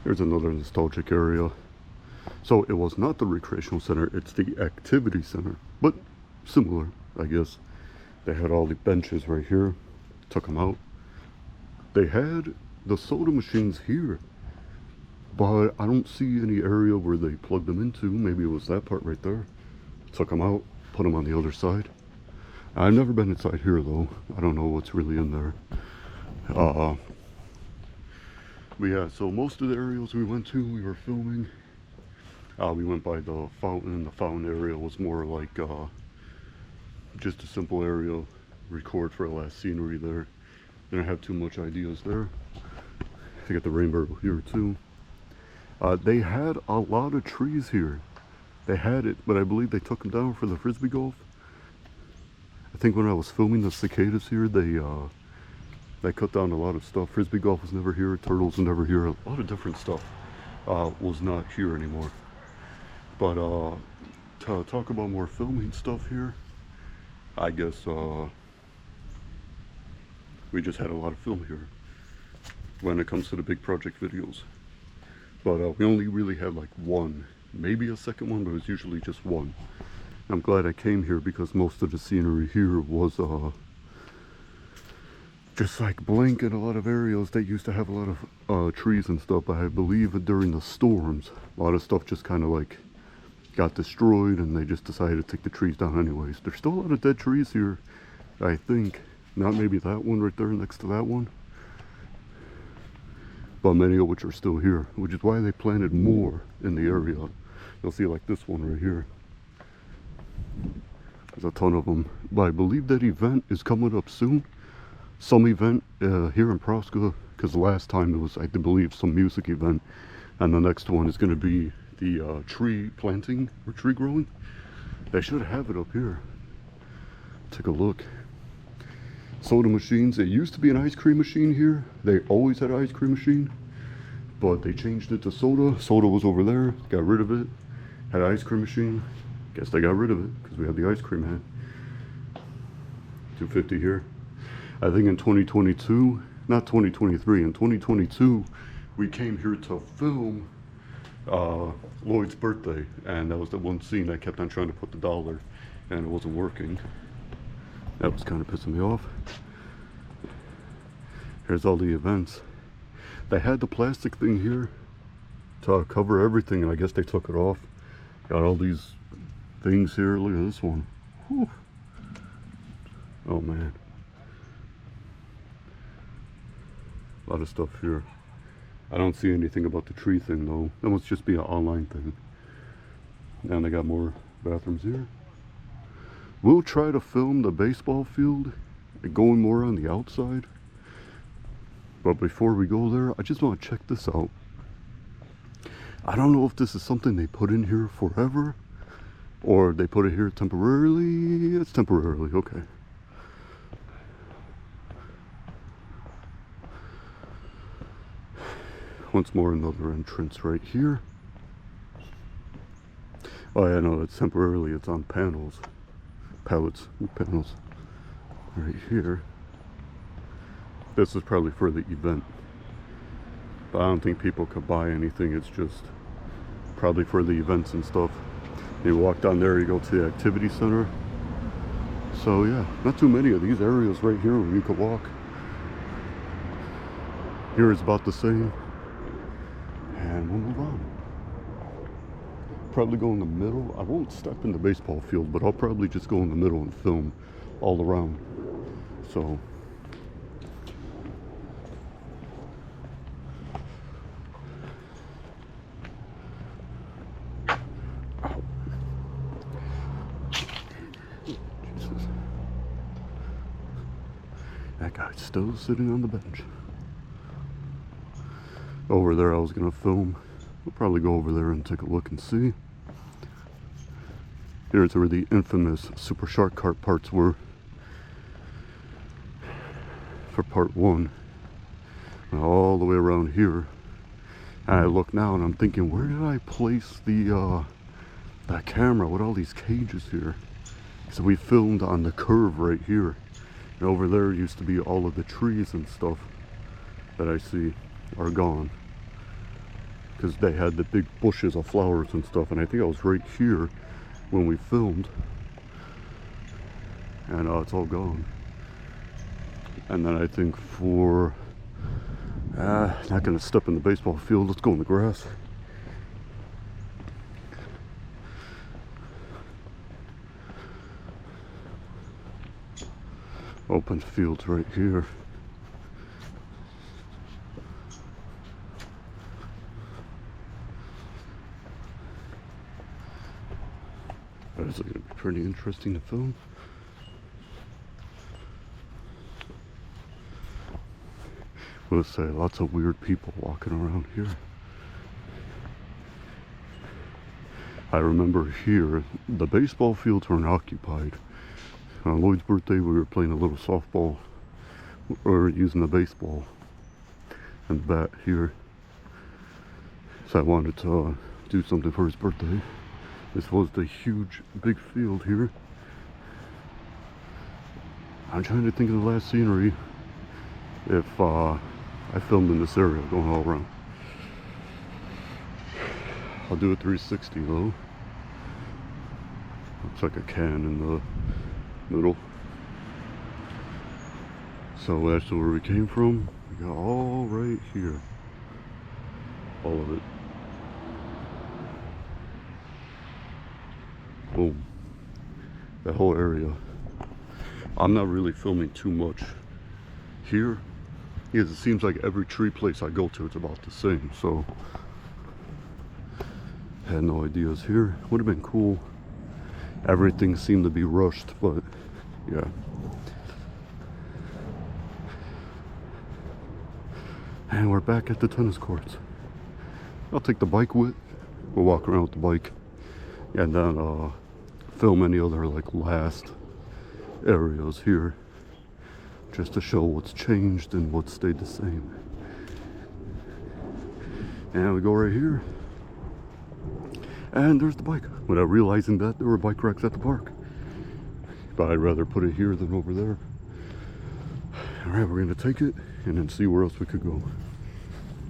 Here's another nostalgic area. So it was not the recreational center, it's the activity center, but similar, I guess. They had all the benches right here, took them out. They had the soda machines here, but I don't see any area where they plugged them into. Maybe it was that part right there. Took them out, put them on the other side. I've never been inside here though. I don't know what's really in there. But yeah, so most of the areas we went to, we were filming. We went by the fountain. The fountain area was more like just a simple area. Record for the last scenery there. Didn't have too much ideas there. I got the rainbow here too. They had a lot of trees here. They had it, but I believe they took them down for the frisbee golf. I think when I was filming the cicadas here, they cut down a lot of stuff. Frisbee golf was never here. Turtles was never here. A lot of different stuff was not here anymore. But to talk about more filming stuff here, I guess we just had a lot of film here when it comes to the big project videos. But we only really had like one, maybe a second one, but it was usually just one. I'm glad I came here because most of the scenery here was just like blank in a lot of areas. They used to have a lot of trees and stuff, but I believe during the storms, a lot of stuff just kind of like got destroyed and they just decided to take the trees down anyways. There's still a lot of dead trees here, I think. Not maybe that one right there next to that one, but many of which are still here, which is why they planted more in the area. You'll see like this one right here. There's a ton of them. But I believe that event is coming up soon. Some event here in Prosca, because the last time it was, I believe, some music event. And the next one is going to be the tree planting or tree growing. They should have it up here. Take a look. Soda machines. It used to be an ice cream machine here. They always had an ice cream machine, but they changed it to soda. Soda was over there. Got rid of it. Had an ice cream machine. Guess they got rid of it because we had the ice cream hat. $2.50 here. I think in 2022, not 2023, in 2022, we came here to film Lloyd's birthday, and that was the one scene I kept on trying to put the dollar, and it wasn't working. That was kind of pissing me off. Here's all the events. They had the plastic thing here to cover everything, and I guess they took it off. Got all these things here. Look at this one. Whew. Oh man. A lot of stuff here. I don't see anything about the tree thing though. That must just be an online thing. And they got more bathrooms here. We'll try to film the baseball field, going more on the outside. But before we go there, I just want to check this out. I don't know if this is something they put in here forever, or they put it here temporarily. It's temporarily, okay. Once more, another entrance right here. Oh yeah, no, it's temporarily, it's on panels. Pallets, panels. Right here. This is probably for the event. But I don't think people could buy anything, it's just probably for the events and stuff. You walk down there, you go to the activity center. So yeah, not too many of these areas right here where you could walk. Here is about the same. And we'll move on. Probably go in the middle. I won't step in the baseball field, but I'll probably just go in the middle and film all around. So Jesus. That guy's still sitting on the bench. Over there I was gonna film. We'll probably go over there and take a look and see. Here's where the infamous Super Shark Cart parts were for part one. All the way around here. And I look now and I'm thinking, where did I place the that camera with all these cages here? So we filmed on the curve right here. And over there used to be all of the trees and stuff that I see are gone. because they had the big bushes of flowers and stuff, and I think I was right here when we filmed, and it's all gone. And then I think for not gonna step in the baseball field, let's go in the grass. Open fields right here. This is going to be pretty interesting to film. Let's say lots of weird people walking around here. I remember here, the baseball fields weren't occupied. On Lloyd's birthday, we were playing a little softball, or using the baseball and the bat here. So I wanted to do something for his birthday. This was the huge, big field here. I'm trying to think of the last scenery if I filmed in this area going all around. I'll do a 360 though. Looks like a can in the middle. So that's where we came from. We got all right here. All of it. Boom. That whole area. I'm not really filming too much here because it seems like every tree place I go to it's about the same, so had no ideas here. Would have been cool. Everything seemed to be rushed, but yeah. And we're back at the tennis courts. I'll take the bike with. We'll walk around with the bike and then film any other like last areas here just to show what's changed and what stayed the same. And we go right here, and there's the bike, without realizing that there were bike racks at the park, but I'd rather put it here than over there. All right, we're gonna take it and then see where else we could go.